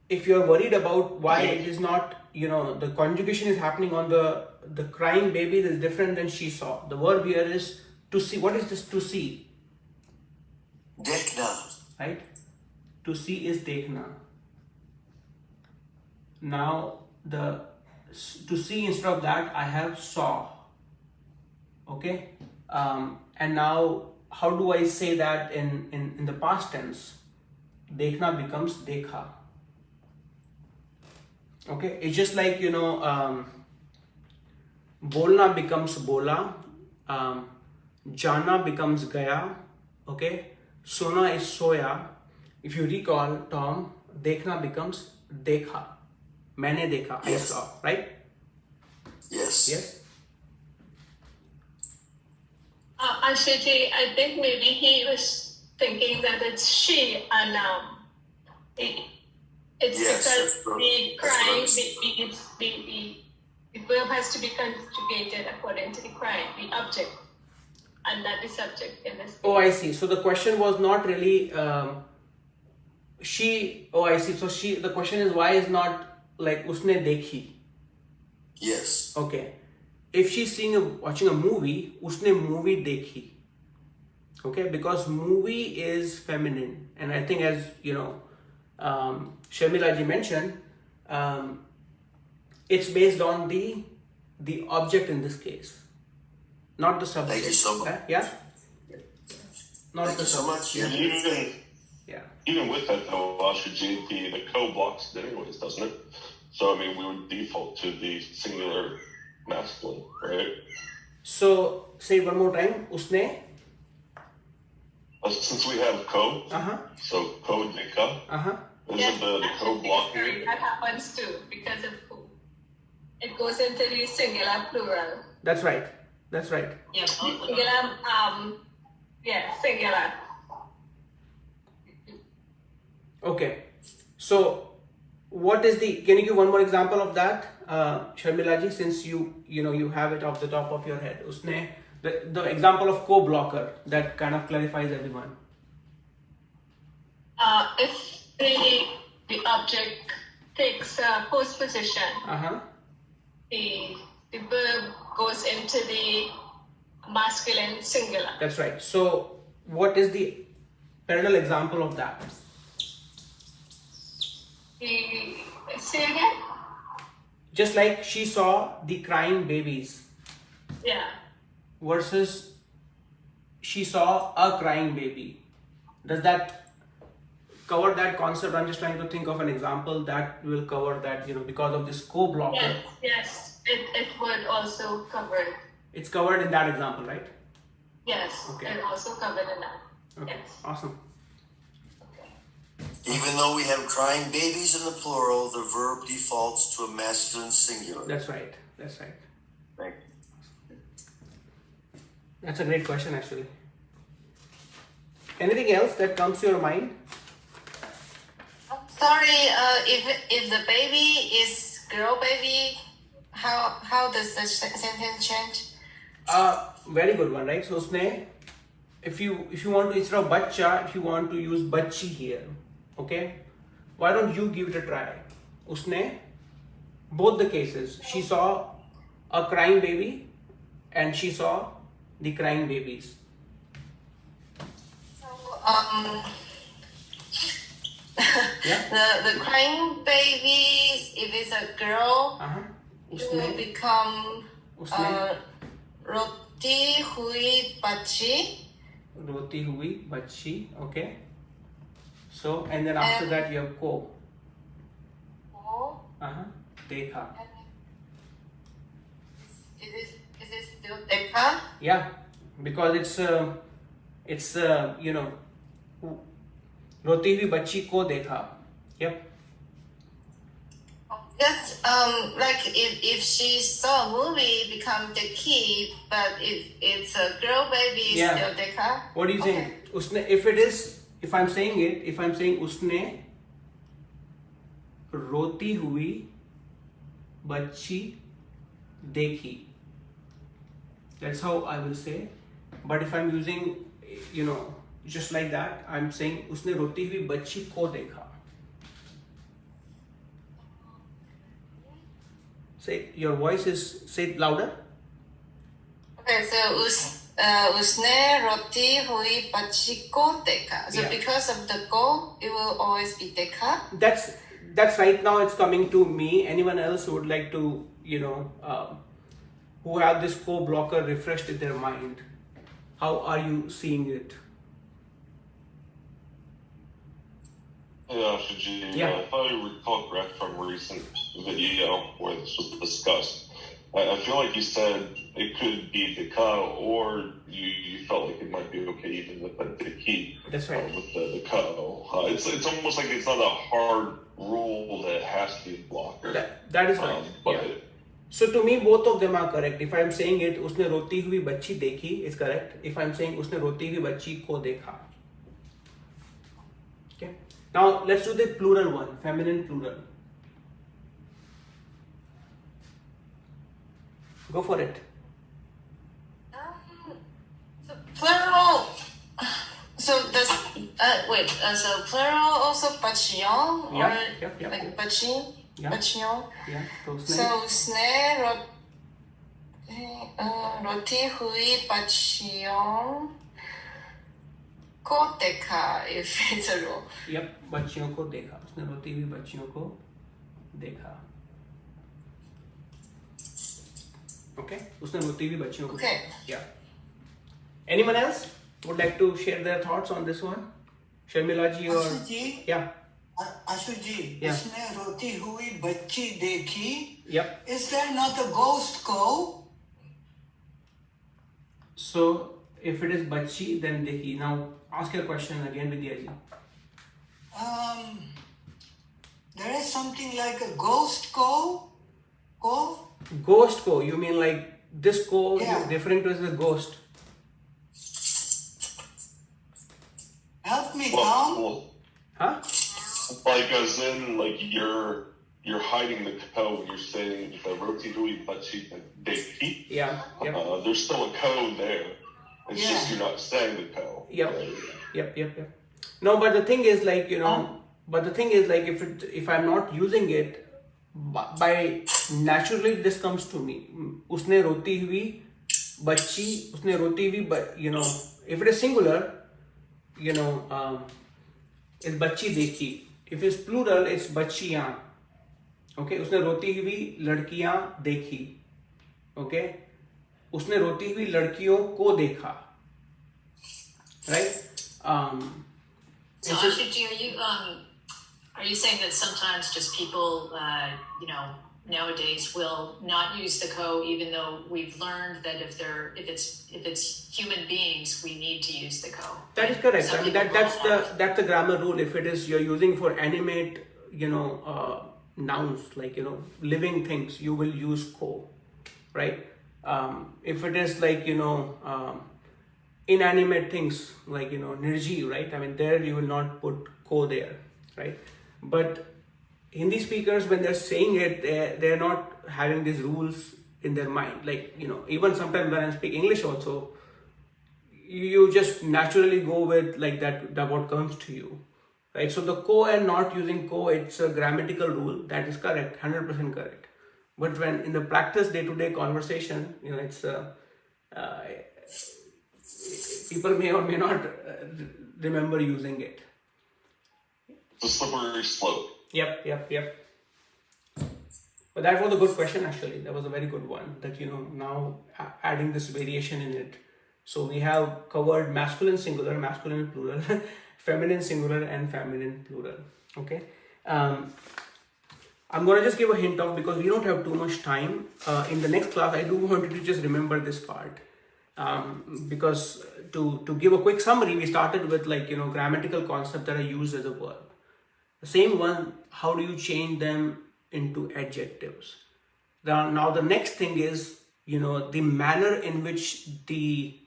[SPEAKER 1] If you're worried about why it is not, the conjugation is happening on the crying baby is different than she saw. The verb here is to see. What is this to see?
[SPEAKER 3] Dekna.
[SPEAKER 1] Right? To see is dekhna. Now to see instead of that I have saw. Okay? And now how do I say that in the past tense? Dekhna becomes dekha. Okay, it's just like bolna becomes bola, jana becomes gaya. Okay, sona is soya. If you recall, Tom, dekhna becomes dekha. Maine dekha, I saw, right?
[SPEAKER 3] Yes.
[SPEAKER 1] Yes.
[SPEAKER 5] Ashu Ji, I think maybe he was thinking that it's she a noun. It's
[SPEAKER 3] Yes,
[SPEAKER 5] because the crying,
[SPEAKER 3] that's
[SPEAKER 5] the verb has to be conjugated according to the crying, the object, and not the subject in this.
[SPEAKER 1] Oh, I see. So the question was not really she. Oh, I see. So the question is why is not like usne dekhi.
[SPEAKER 3] Yes.
[SPEAKER 1] Okay. If she's watching a movie, usne movie dekhi. Okay, because movie is feminine, and I think as Sharmila ji mentioned, it's based on the object in this case, not the subject.
[SPEAKER 3] Thank you so much.
[SPEAKER 1] Yeah. Not
[SPEAKER 3] Thank
[SPEAKER 1] the
[SPEAKER 3] you so
[SPEAKER 1] subject.
[SPEAKER 3] much.
[SPEAKER 1] Yeah.
[SPEAKER 11] Even with that though, Ashu Ji, the code blocks it anyways, doesn't it? So I mean, we would default to the singular masculine, right?
[SPEAKER 1] So say it one more time. Usne.
[SPEAKER 11] Since we have code, so code dekha. Isn't the code blocking?
[SPEAKER 5] That happens too because of who. It goes into the singular plural.
[SPEAKER 1] That's right. That's right.
[SPEAKER 5] Yeah. Singular. Singular.
[SPEAKER 1] Okay. So what is can you give one more example of that, Sharmila ji, since you have it off the top of your head? Usne, the example of co-blocker that kind of clarifies everyone.
[SPEAKER 5] If the object takes a post position, the verb goes into the masculine singular.
[SPEAKER 1] That's right. So what is the parallel example of that?
[SPEAKER 5] Say again?
[SPEAKER 1] Just like she saw the crying babies.
[SPEAKER 5] Yeah.
[SPEAKER 1] Versus she saw a crying baby. Does that cover that concept? I'm just trying to think of an example that will cover that, because of this co-blocker.
[SPEAKER 5] Yes, it would also cover it.
[SPEAKER 1] It's covered in that example, right?
[SPEAKER 5] Yes,
[SPEAKER 1] Okay.
[SPEAKER 5] it also covered in that.
[SPEAKER 1] Okay,
[SPEAKER 5] Yes.
[SPEAKER 1] awesome.
[SPEAKER 3] Even though we have crying babies in the plural, the verb defaults to a masculine singular.
[SPEAKER 1] That's right. That's right.
[SPEAKER 3] Right.
[SPEAKER 1] That's a great question, actually. Anything else that comes to your mind?
[SPEAKER 9] Sorry, if the baby is girl baby, how does the sentence change?
[SPEAKER 1] Very good one, right? So usne, if you want to, instead of bachcha, if you want to use bachchi here, okay? Why don't you give it a try? Usne, both the cases, she saw a crying baby and she saw the crying babies.
[SPEAKER 9] So
[SPEAKER 1] Yeah.
[SPEAKER 9] the crying baby, if it's a girl, it will
[SPEAKER 1] Usne,
[SPEAKER 9] become
[SPEAKER 1] usne
[SPEAKER 9] roti hui bachi.
[SPEAKER 1] roti hui bachchi, okay? So, and then after that you have ko. Dekha.
[SPEAKER 9] Is it still dekha?
[SPEAKER 1] Yeah, because it's roti hui bachchi ko dekha. Yep.
[SPEAKER 9] Just like if she saw a movie, become dekhi, but if it's a girl baby,
[SPEAKER 1] Yeah.
[SPEAKER 9] still dekha.
[SPEAKER 1] What do you think? Usne, if I'm saying usne roti hui bachchi dekhi. That's how I will say. But if I'm using, just like that, I'm saying usne roti hui bachchi ko dekha. Say your voice is, say it louder.
[SPEAKER 9] Okay, so usne roti hui bachi ko dekha. So
[SPEAKER 1] Yeah.
[SPEAKER 9] because of the ko, it will always be dekha.
[SPEAKER 1] That's right now it's coming to me. Anyone else who would like to, who have this co-blocker refreshed in their mind, how are you seeing it?
[SPEAKER 11] Yeah, Ashu Ji,
[SPEAKER 1] Yeah.
[SPEAKER 11] if I recall correct from a recent video where this was discussed, I feel like you said it could be the ka, or you felt like it might be okay even with the ki.
[SPEAKER 1] That's right.
[SPEAKER 11] With the ka. It's almost like it's not a hard rule that it has to be a blocker.
[SPEAKER 1] That is right.
[SPEAKER 11] But
[SPEAKER 1] Yeah. So to me, both of them are correct. If I'm saying it, usne roti hui bachchi dekhi, is correct. If I'm saying usne roti hui bachchi ko dekha. Okay. Now let's do the plural one, feminine plural. Go for it.
[SPEAKER 9] So plural. So does so plural also bachion or
[SPEAKER 1] Yeah.
[SPEAKER 9] like bachin?
[SPEAKER 1] Yeah.
[SPEAKER 9] Bachion.
[SPEAKER 1] Yeah.
[SPEAKER 9] So usne roti hui bachion ko dekha if it's a rule.
[SPEAKER 1] Yep, बच्चियों को देखा. उसने रोती हुई बच्चियों को देखा. Okay, उसने रोती हुई बच्चियों को.
[SPEAKER 9] Okay.
[SPEAKER 1] Yeah. Anyone else would like to share their thoughts on this one? Sharmila ji or
[SPEAKER 6] Ashu Ji,
[SPEAKER 1] yeah.
[SPEAKER 6] Ashu Ji,
[SPEAKER 1] Yeah.
[SPEAKER 6] उसने रोती हुई बच्ची देखी.
[SPEAKER 1] Yep.
[SPEAKER 6] Is there not a ghost go?
[SPEAKER 1] So if it is bachchi, then dekhi. Now ask your question again, Vidya ji.
[SPEAKER 6] There is something like a ghost go.
[SPEAKER 1] Ghost ko, you mean like this ko?
[SPEAKER 6] Yeah.
[SPEAKER 1] You're referring to as a ghost.
[SPEAKER 6] Help me,
[SPEAKER 11] Well,
[SPEAKER 6] Tom.
[SPEAKER 1] Huh?
[SPEAKER 11] like as in like you're hiding the ko when you're saying roti hui bachi dekhi.
[SPEAKER 1] Yeah. Yep.
[SPEAKER 11] There's still a ko there. It's
[SPEAKER 6] Yeah.
[SPEAKER 11] just you're not saying the ko.
[SPEAKER 1] Yep. No, but the thing is like, if I'm not using it, by naturally this comes to me. Usne roti hui bachchi, usne roti hui, if it is singular, it's bachchi dekhi. If it's plural, it's bachchiyan. Okay, उसने रोती हुई लड़कियां देखी. Okay, उसने रोती हुई लड़कियों को देखा. Right?
[SPEAKER 4] So Ashu Ji, are you saying that sometimes just people, nowadays will not use the ko, even though we've learned that if it's human beings, we need to use the ko?
[SPEAKER 1] That is correct.
[SPEAKER 4] Some
[SPEAKER 1] I mean,
[SPEAKER 4] people
[SPEAKER 1] that's the grammar rule. If it is you're using for animate, nouns like living things, you will use ko, right? If it is like inanimate things like nirji, right? I mean, there you will not put ko there, right? But Hindi speakers, when they're saying it, they're not having these rules in their mind. Like, even sometimes when I speak English also, you just naturally go with like that what comes to you, right? So the ko and not using ko, it's a grammatical rule that is correct, 100% correct. But when in the practice day-to-day conversation, it's people may or may not remember using it.
[SPEAKER 11] It's a slippery slope.
[SPEAKER 1] Yep. But that was a good question, actually. That was a very good one, that, now adding this variation in it. So we have covered masculine singular, masculine plural, feminine singular, and feminine plural. Okay. I'm going to just give a hint of, because we don't have too much time. In the next class, I do want you to just remember this part. Because to give a quick summary, we started with grammatical concepts that are used as a verb. The same one, how do you change them into adjectives? Now the next thing is, the manner in which the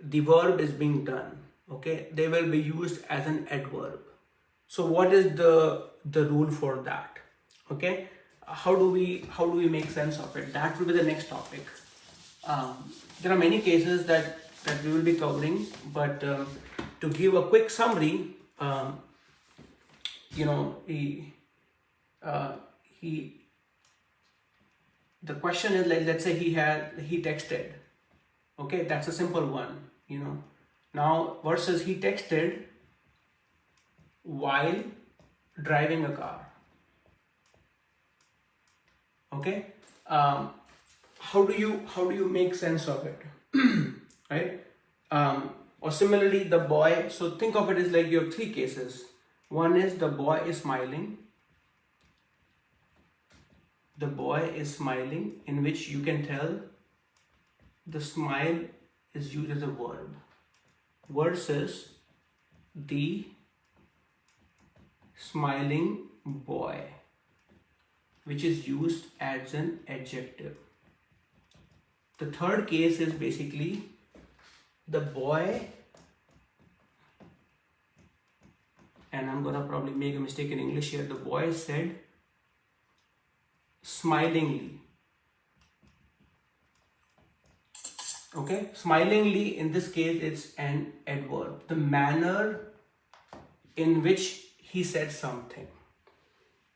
[SPEAKER 1] verb is being done. Okay, they will be used as an adverb. So what is the rule for that? Okay, how do we make sense of it? That will be the next topic. There are many cases that we will be covering, but to give a quick summary, the question is, like, let's say he texted. Okay, that's a simple one, Now versus he texted while driving a car. Okay, how do you make sense of it? Right? Or similarly, the boy. So think of it as like you have three cases. One is the boy is smiling. The boy is smiling, in which you can tell the smile is used as a verb, versus the smiling boy, which is used as an adjective. The third case is basically the boy, and I'm gonna probably make a mistake in English here. The boy said smilingly. Okay, smilingly in this case it's an adverb. The manner in which he said something.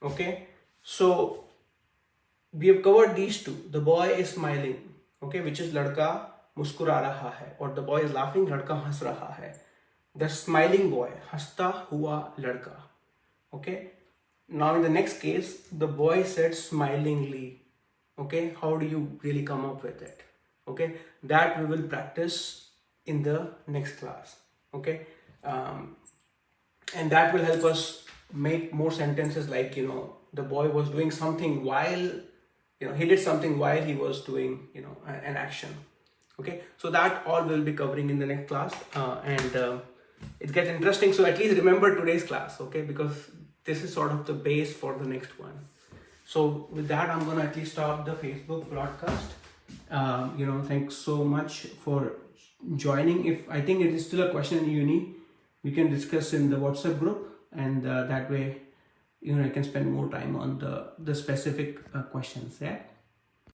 [SPEAKER 1] Okay, so we have covered these two. The boy is smiling, okay, which is ladka muskura raha hai, or the boy is laughing, ladka has raha hai. The smiling boy, hasta hua ladka. Okay, now in the next case, the boy said smilingly. Okay, how do you really come up with it? Okay, that we will practice in the next class. Okay, and that will help us make more sentences like, the boy was doing something while, he did something while he was doing, an action. Okay, so that all we'll be covering in the next class, and it gets interesting. So at least remember today's class, okay, because this is sort of the base for the next one. So with that, I'm going to at least stop the Facebook broadcast. Thanks so much for joining. If I think it is still a question in uni, we can discuss in the WhatsApp group, and that way, I can spend more time on the specific questions. Yeah.